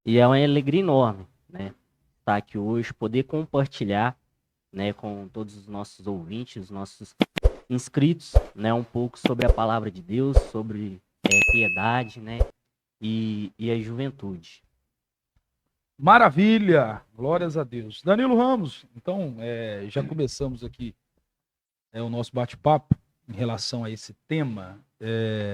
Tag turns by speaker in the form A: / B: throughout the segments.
A: E é uma alegria enorme, né? Estar aqui hoje, poder compartilhar, né, com todos os nossos ouvintes, os nossos inscritos, né, um pouco sobre a palavra de Deus, sobre piedade, né, e a juventude.
B: Maravilha! Glórias a Deus. Danilo Ramos, então, já começamos aqui o nosso bate-papo em relação a esse tema.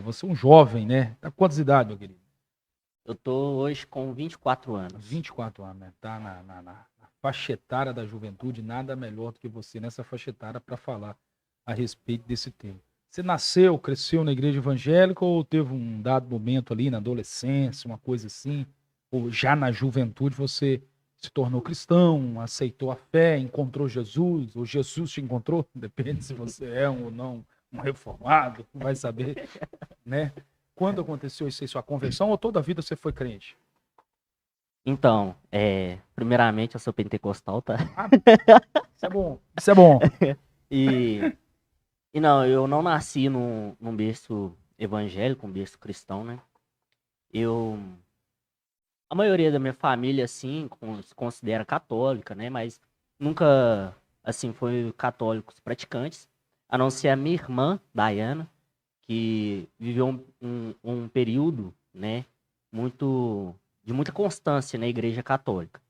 B: Você é um jovem, né? Tá com quantas idades, meu querido?
A: Eu tô hoje com 24 anos.
B: 24 anos, né? Tá na faixa etária da juventude, nada melhor do que você nessa faixa etária para falar a respeito desse tema. Você nasceu, cresceu na igreja evangélica ou teve um dado momento ali na adolescência, uma coisa assim? Ou já na juventude você se tornou cristão, aceitou a fé, encontrou Jesus, ou Jesus te encontrou? Depende se você é um ou não um reformado, vai saber, né? Quando aconteceu isso aí, sua conversão, ou toda a vida você foi crente?
A: Então, primeiramente eu sou pentecostal, tá?
B: Ah, isso é bom. Isso é bom.
A: E, e não, eu não nasci num berço evangélico, um berço cristão, né? Eu, a maioria da minha família, assim, se considera católica, né? Mas nunca, assim, foi católicos praticantes, a não ser a minha irmã, Diana, que viveu um período, né, muito, de muita constância na Igreja Católica,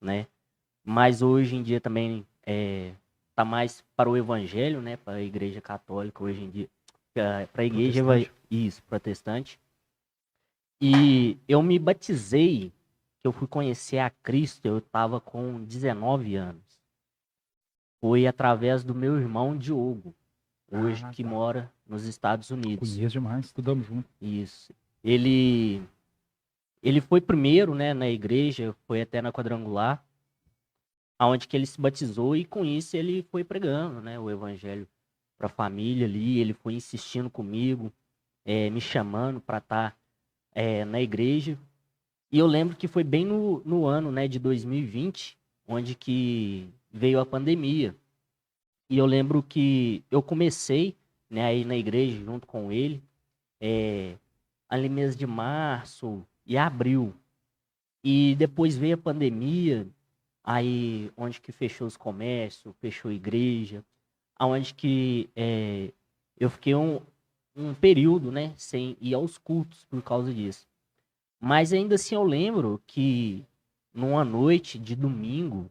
A: né? Mas hoje em dia também tá mais para o Evangelho, né, para a Igreja Católica hoje em dia, para a Igreja
B: Protestante.
A: isso, protestante. E eu me batizei, que eu fui conhecer a Cristo, eu estava com 19 anos. Foi através do meu irmão Diogo, hoje
B: Ah,
A: que
B: tá.
A: mora nos Estados Unidos.
B: Conheço demais, estudamos junto.
A: Isso. Ele ele foi primeiro, né, na igreja, foi até na quadrangular, aonde que ele se batizou e com isso ele foi pregando, né, o evangelho para a família ali, ele foi insistindo comigo, me chamando para estar na igreja. E eu lembro que foi bem no ano, né, de 2020, onde que veio a pandemia. E eu lembro que eu comecei, né, aí na igreja junto com ele, é, ali mês de março e abril. E depois veio a pandemia, aí onde que fechou os comércios, fechou a igreja, aonde que eu fiquei um período, né, sem ir aos cultos por causa disso. Mas ainda assim eu lembro que numa noite de domingo,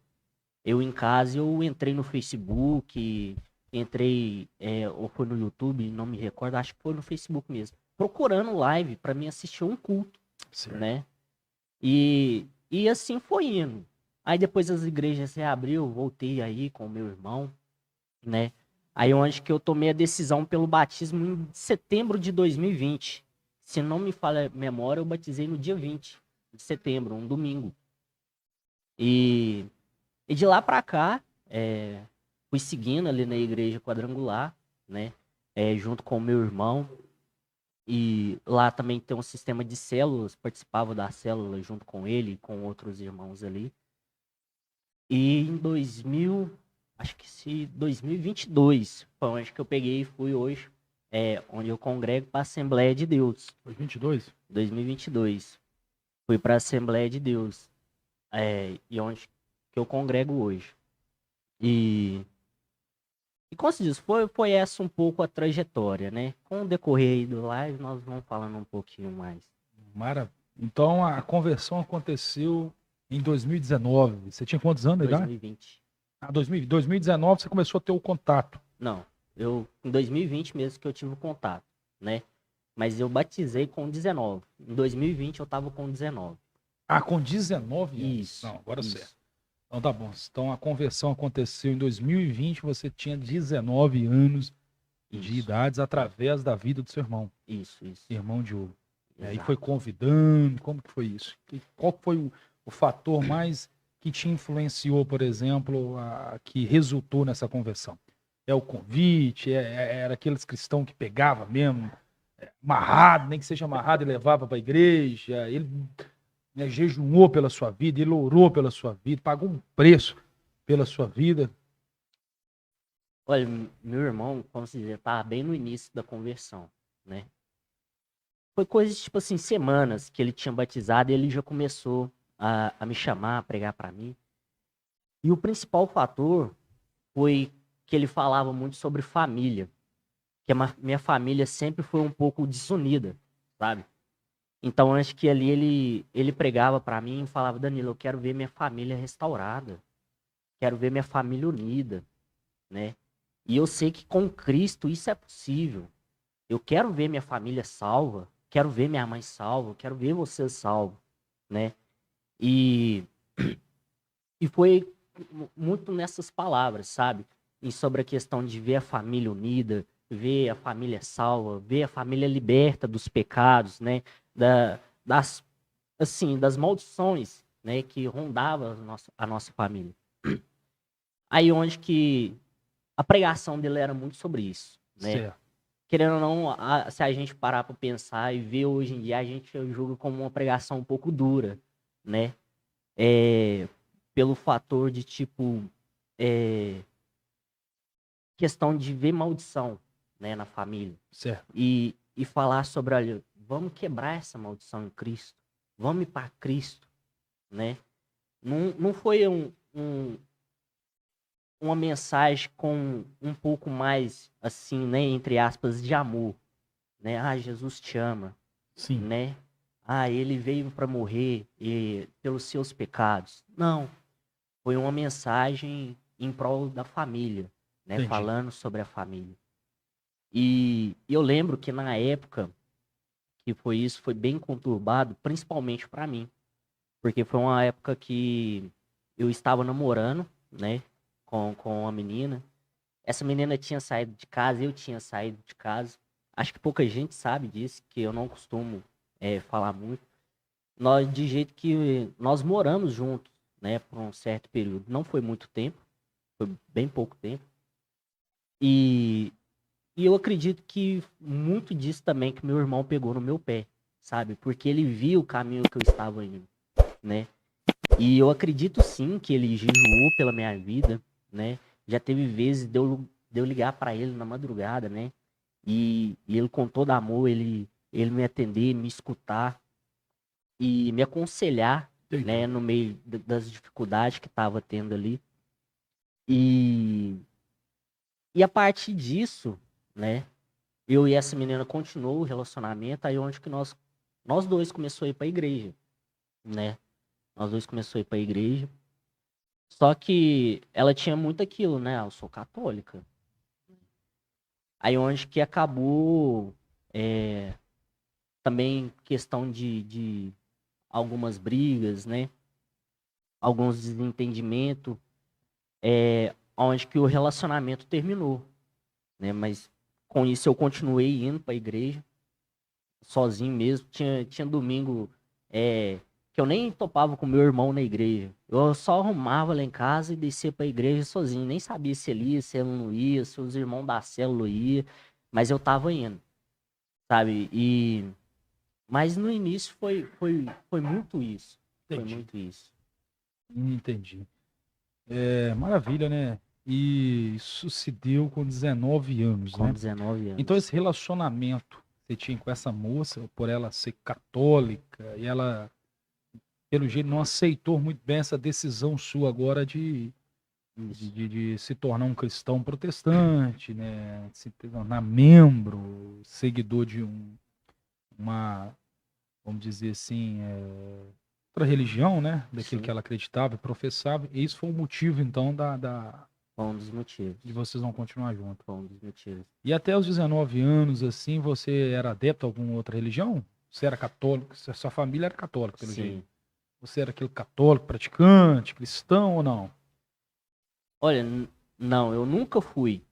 A: eu em casa, eu entrei no Facebook, entrei, ou foi no YouTube, não me recordo, acho que foi no Facebook mesmo, procurando live para mim assistir um culto,
B: Certo.
A: né? E assim foi indo. Aí depois as igrejas reabriu, voltei aí com o meu irmão, né? Aí onde que eu tomei a decisão pelo batismo em setembro de 2020. Se não me falha a memória, eu batizei no dia 20 de setembro, um domingo. E, e de lá pra cá, fui seguindo ali na igreja quadrangular, né? Junto com o meu irmão. E lá também tem um sistema de células, participava da célula junto com ele e com outros irmãos ali. E em 2000, acho que se 2022, foi onde que eu peguei e fui hoje, onde eu congrego para a Assembleia de Deus.
B: Foi 22?
A: 2022, fui para a Assembleia de Deus, e onde que eu congrego hoje. E, e como se diz, foi essa um pouco a trajetória, né? Com o decorrer aí do live, nós vamos falando um pouquinho mais.
B: Maravilha. Então a conversão aconteceu em 2019. Você tinha quantos anos de idade?
A: 2020.
B: Ah, 2019 você começou a ter o contato.
A: Não, em 2020 mesmo que eu tive o contato, né? Mas eu batizei com 19. Em 2020 eu tava com 19.
B: Ah, com 19 anos.
A: Isso,
B: Não, agora certo.
A: isso,
B: Então tá bom. Então a conversão aconteceu em 2020, você tinha 19 anos de
A: isso,
B: idades através da vida do seu irmão,
A: isso,
B: irmão Diogo. E aí foi
A: exato.
B: convidando, como que foi isso? Qual foi o fator mais que te influenciou, por exemplo, que resultou nessa conversão? É o convite? Era aqueles cristãos que pegava mesmo, amarrado, nem que seja amarrado e levava para a igreja? Ele, né, jejuou pela sua vida, ele orou pela sua vida, pagou um preço pela sua vida.
A: Olha, meu irmão, como se dizer, tava bem no início da conversão, né? Foi coisa tipo assim, semanas que ele tinha batizado e ele já começou a me chamar, a pregar para mim. E o principal fator foi que ele falava muito sobre família, que minha família sempre foi um pouco desunida, sabe? Então, acho que ali ele pregava para mim e falava: Danilo, eu quero ver minha família restaurada, quero ver minha família unida, né? E eu sei que com Cristo isso é possível. Eu quero ver minha família salva, quero ver minha mãe salva, quero ver você salvo, né? E, e foi muito nessas palavras, sabe? E sobre a questão de ver a família unida, ver a família salva, ver a família liberta dos pecados, né? Das, assim, das maldições, né? Que rondavam a nossa família. Aí onde que a pregação dele era muito sobre isso, né?
B: Certo.
A: Querendo ou não, se a gente parar para pensar e ver hoje em dia, a gente julga como uma pregação um pouco dura, né? Pelo fator de, tipo, é, questão de ver maldição, né, na família.
B: Certo.
A: E falar sobre, olha, vamos quebrar essa maldição em Cristo, vamos ir para Cristo, né? Não foi uma mensagem com um pouco mais, assim, né, entre aspas, de amor, né? Ah, Jesus te ama,
B: Sim.
A: né? Ah, ele veio para morrer pelos seus pecados. Não, foi uma mensagem em prol da família, né?
B: Entendi.
A: Falando sobre a família. E eu lembro que na época que foi isso, foi bem conturbado, principalmente para mim, porque foi uma época que eu estava namorando, né, com uma menina. Essa menina tinha saído de casa, eu tinha saído de casa. Acho que pouca gente sabe disso, que eu não costumo falar muito. Nós, de jeito que nós moramos juntos, né, por um certo período. Não foi muito tempo, foi bem pouco tempo. E, e eu acredito que muito disso também que meu irmão pegou no meu pé, sabe? Porque ele viu o caminho que eu estava indo, né? E eu acredito sim que ele jejuou pela minha vida, né? Já teve vezes de eu ligar para ele na madrugada, né? E ele com todo amor, ele me atender, me escutar e me aconselhar,
B: Entendi.
A: né? No meio das dificuldades que estava tendo ali. E, e a partir disso, né? Eu e essa menina continuou o relacionamento, aí onde que nós dois começou a ir para a igreja, né? Nós dois começou a ir para a igreja. Só que ela tinha muito aquilo, né? Ah, eu sou católica. Aí onde que acabou também questão de algumas brigas, né? Alguns desentendimentos, onde que o relacionamento terminou, né? Mas com isso eu continuei indo para a igreja, sozinho mesmo. Tinha domingo que eu nem topava com meu irmão na igreja. Eu só arrumava lá em casa e descia para a igreja sozinho. Nem sabia se ele ia, se ele não ia, se os irmãos da célula iam, mas eu tava indo, sabe? Mas no início foi muito isso. Foi
B: Entendi.
A: muito isso.
B: Entendi. Maravilha, né? E isso se deu com 19 anos,
A: Com
B: né?
A: 19
B: Então
A: anos.
B: esse relacionamento que você tinha com essa moça, por ela ser católica, e ela, pelo jeito, não aceitou muito bem essa decisão sua agora
A: Isso.
B: de se tornar um cristão protestante, né? De se tornar membro, seguidor de uma, vamos dizer assim, outra religião, né? Daquilo que
A: Sim,
B: ela acreditava e professava. E isso foi o motivo, então,
A: foi um dos motivos.
B: de vocês não continuar juntos.
A: Foi um dos motivos.
B: E até os 19 anos, assim, você era adepto a alguma outra religião? Você era católico? Sua família era católica, pelo jeito.
A: Sim.
B: Você era aquele católico praticante, cristão ou não?
A: Olha, não, eu nunca fui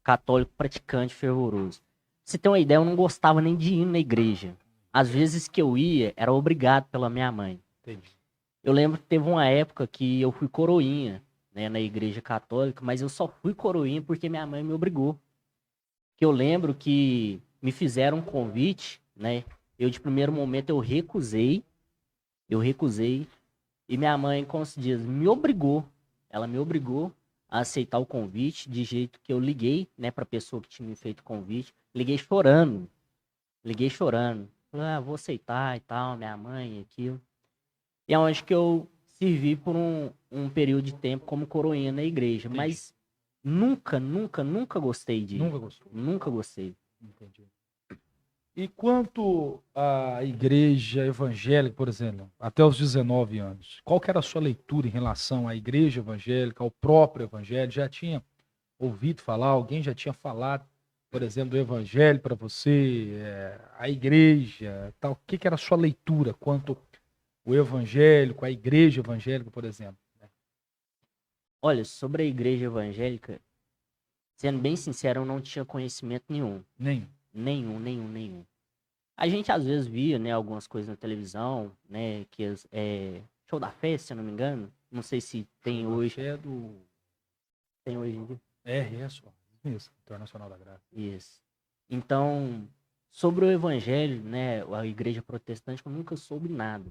A: católico praticante fervoroso. Pra você ter uma ideia, eu não gostava nem de ir na igreja. Às vezes que eu ia, era obrigado pela minha mãe.
B: Entendi.
A: Eu lembro que teve uma época que eu fui coroinha, né, na igreja católica, mas eu só fui coroinha porque minha mãe me obrigou. Que eu lembro que me fizeram um convite, né? Eu de primeiro momento eu recusei, e minha mãe, como se diz, me obrigou. Ela me obrigou a aceitar o convite, de jeito que eu liguei, né, pra pessoa que tinha me feito o convite, liguei chorando. Liguei chorando. Falei, vou aceitar e tal, minha mãe, aquilo. E é onde que eu servi por um período de tempo como coroinha na igreja.
B: Entendi.
A: Mas nunca gostei de.
B: Nunca gostou.
A: Nunca gostei.
B: Entendi. E quanto à igreja evangélica, por exemplo, até os 19 anos, qual que era a sua leitura em relação à igreja evangélica, ao próprio evangelho? Já tinha ouvido falar, alguém já tinha falado, por exemplo, do evangelho para você, a igreja, tal? O que que era a sua leitura quanto o evangélico, a igreja evangélica, por exemplo?
A: Olha, sobre a igreja evangélica, sendo bem sincero, eu não tinha conhecimento nenhum.
B: Nem.
A: Nenhum. A gente às vezes via, né, algumas coisas na televisão, né, que Show da Fé, se eu não me engano. Não sei se tem hoje.
B: É do
A: Tem hoje em dia.
B: RS, isso, Internacional da Graça.
A: Isso. Então, sobre o evangelho, né, a igreja protestante, eu nunca soube nada.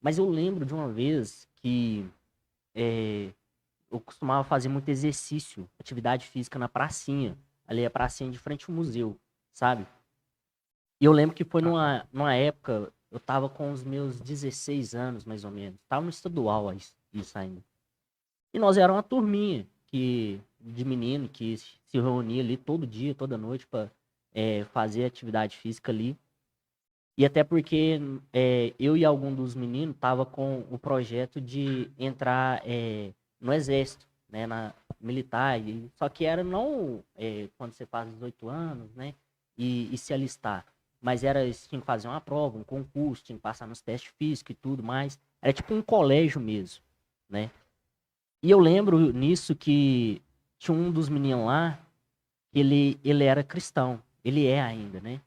A: Mas eu lembro de uma vez que eu costumava fazer muito exercício, atividade física na pracinha. Ali é a pracinha de frente ao museu, sabe? E eu lembro que foi numa época, eu tava com os meus 16 anos, mais ou menos. Tava no estadual isso ainda. E nós era uma turminha de menino que se reunia ali todo dia, toda noite, pra fazer atividade física ali. E até porque eu e algum dos meninos tava com o projeto de entrar no exército, né, na militar. Só que era não quando você faz 18 anos, né, e se alistar. Mas tinha que fazer uma prova, um concurso, tinha que passar nos testes físicos e tudo mais. Era tipo um colégio mesmo, né? E eu lembro nisso que tinha um dos meninos lá, que ele era cristão. Ele é ainda, né?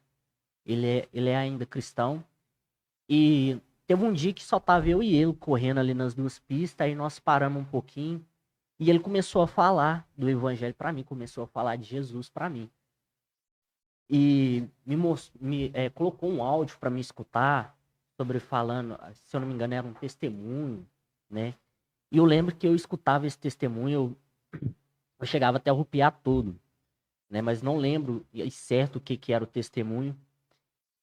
A: Ele é ainda cristão. E teve um dia que só tava eu e ele correndo ali nas duas pistas, aí nós paramos um pouquinho. E ele começou a falar do evangelho pra mim, começou a falar de Jesus pra mim. E colocou um áudio pra me escutar, sobre falando, se eu não me engano, era um testemunho, né? E eu lembro que eu escutava esse testemunho, eu chegava até a arrupiar todo, né? Mas não lembro certo o que era o testemunho.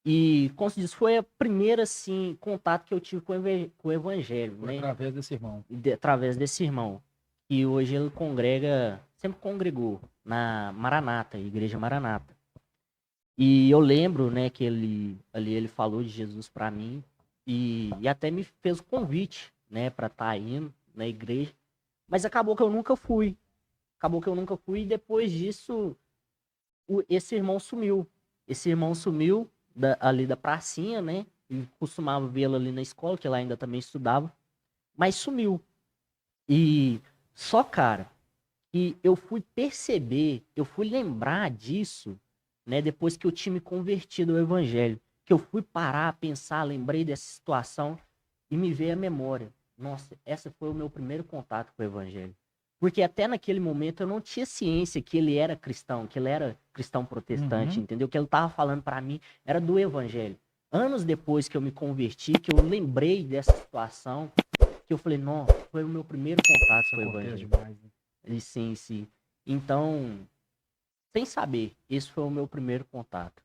A: E, como se diz, foi a primeira, assim, contato que eu tive com o evangelho,
B: Foi
A: né?
B: através desse irmão.
A: Através desse irmão. E hoje ele sempre congregou na Maranata, Igreja Maranata. E eu lembro, né, que ele falou de Jesus para mim e até me fez o convite, né, para estar indo na igreja. Mas acabou que eu nunca fui. E depois disso, esse irmão sumiu. Esse irmão sumiu ali da pracinha, né? E costumava vê-lo ali na escola, que ela ainda também estudava. Mas sumiu. E só, cara, que eu fui perceber, eu fui lembrar disso, né, depois que eu tinha me convertido ao evangelho, que eu fui parar, pensar, lembrei dessa situação e me veio a memória. Nossa, esse foi o meu primeiro contato com o evangelho. Porque até naquele momento eu não tinha ciência que ele era cristão, que ele era cristão protestante, entendeu? O que ele estava falando para mim era do evangelho. Anos depois que eu me converti, que eu lembrei dessa situação, que eu falei, não, foi o meu primeiro contato com o evangelho.
B: Demais, né?
A: Sim. Então, sem saber, esse foi o meu primeiro contato.